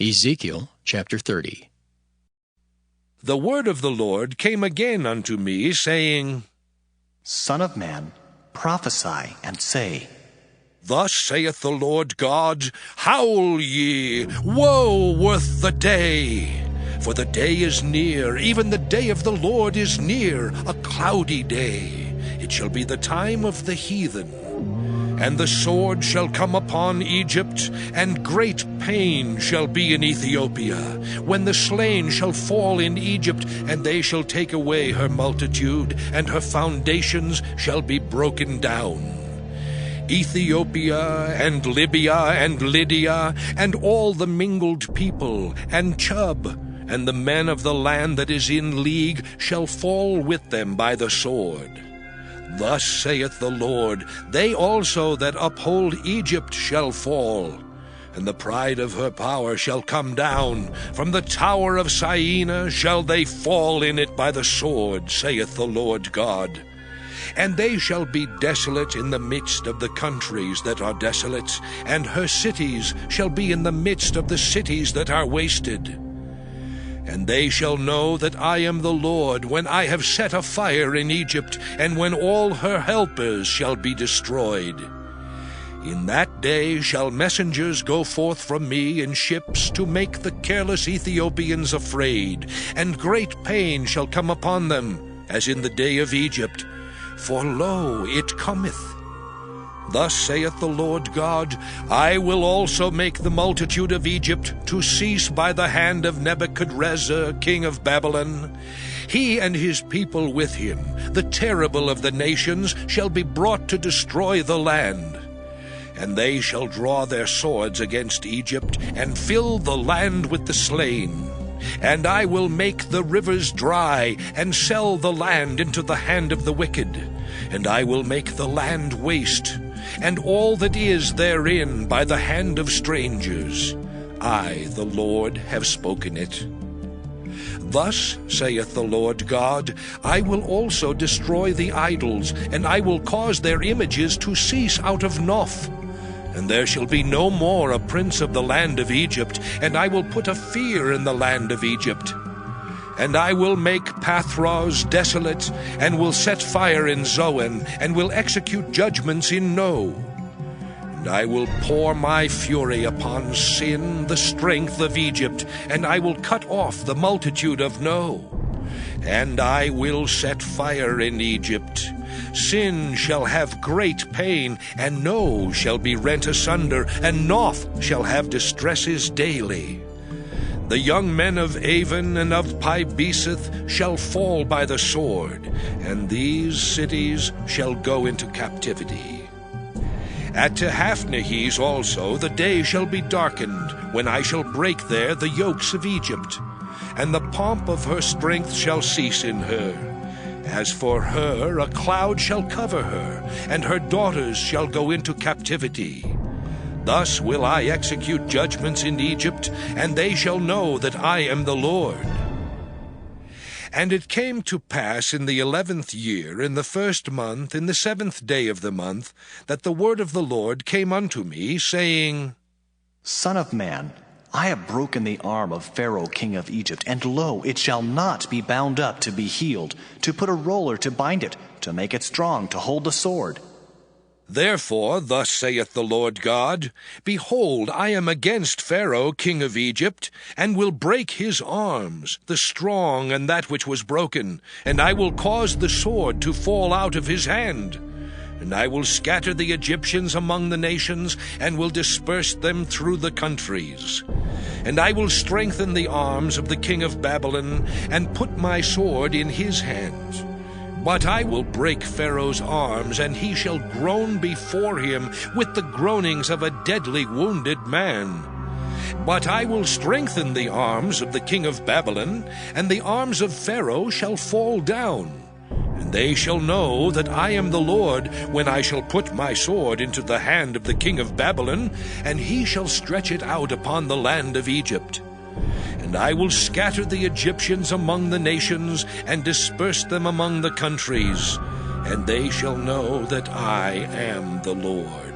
Ezekiel Chapter 30. The word of the Lord came again unto me, saying, Son of man, prophesy and say, Thus saith the Lord God, Howl ye, woe worth the day! For the day is near, even the day of the Lord is near, a cloudy day. It shall be the time of the heathen. And the sword shall come upon Egypt, and great pain shall be in Ethiopia, when the slain shall fall in Egypt, and they shall take away her multitude, and her foundations shall be broken down. Ethiopia, and Libya, and Lydia, and all the mingled people, and Chub, and the men of the land that is in league, shall fall with them by the sword. Thus saith the Lord, They also that uphold Egypt shall fall, and the pride of her power shall come down. From the tower of Syene shall they fall in it by the sword, saith the Lord God. And they shall be desolate in the midst of the countries that are desolate, and her cities shall be in the midst of the cities that are wasted. And they shall know that I am the Lord, when I have set a fire in Egypt, and when all her helpers shall be destroyed. In that day shall messengers go forth from me in ships, to make the careless Ethiopians afraid, and great pain shall come upon them, as in the day of Egypt. For lo, it cometh. Thus saith the Lord God, I will also make the multitude of Egypt to cease by the hand of Nebuchadrezzar, king of Babylon. He and his people with him, the terrible of the nations, shall be brought to destroy the land. And they shall draw their swords against Egypt, and fill the land with the slain. And I will make the rivers dry, and sell the land into the hand of the wicked. And I will make the land waste, and all that is therein by the hand of strangers. I, the Lord, have spoken it. Thus saith the Lord God, I will also destroy the idols, and I will cause their images to cease out of Noph. And there shall be no more a prince of the land of Egypt, and I will put a fear in the land of Egypt. And I will make Pathros desolate, and will set fire in Zoan, and will execute judgments in No. And I will pour my fury upon Sin, the strength of Egypt, and I will cut off the multitude of No. And I will set fire in Egypt. Sin shall have great pain, and No shall be rent asunder, and Noph shall have distresses daily. The young men of Avon and of Pibeseth shall fall by the sword, and these cities shall go into captivity. At Tehaphnehes also the day shall be darkened, when I shall break there the yokes of Egypt, and the pomp of her strength shall cease in her. As for her, a cloud shall cover her, and her daughters shall go into captivity. Thus will I execute judgments in Egypt, and they shall know that I am the Lord. And it came to pass in the 11th year, in the 1st month, in the 7th day of the month, that the word of the Lord came unto me, saying, Son of man, I have broken the arm of Pharaoh king of Egypt, and lo, it shall not be bound up to be healed, to put a roller to bind it, to make it strong, to hold the sword. Therefore, thus saith the Lord God, Behold, I am against Pharaoh king of Egypt, and will break his arms, the strong and that which was broken, and I will cause the sword to fall out of his hand. And I will scatter the Egyptians among the nations, and will disperse them through the countries. And I will strengthen the arms of the king of Babylon, and put my sword in his hands. But I will break Pharaoh's arms, and he shall groan before him with the groanings of a deadly wounded man. But I will strengthen the arms of the king of Babylon, and the arms of Pharaoh shall fall down. And they shall know that I am the Lord, when I shall put my sword into the hand of the king of Babylon, and he shall stretch it out upon the land of Egypt. And I will scatter the Egyptians among the nations, and disperse them among the countries, and they shall know that I am the Lord.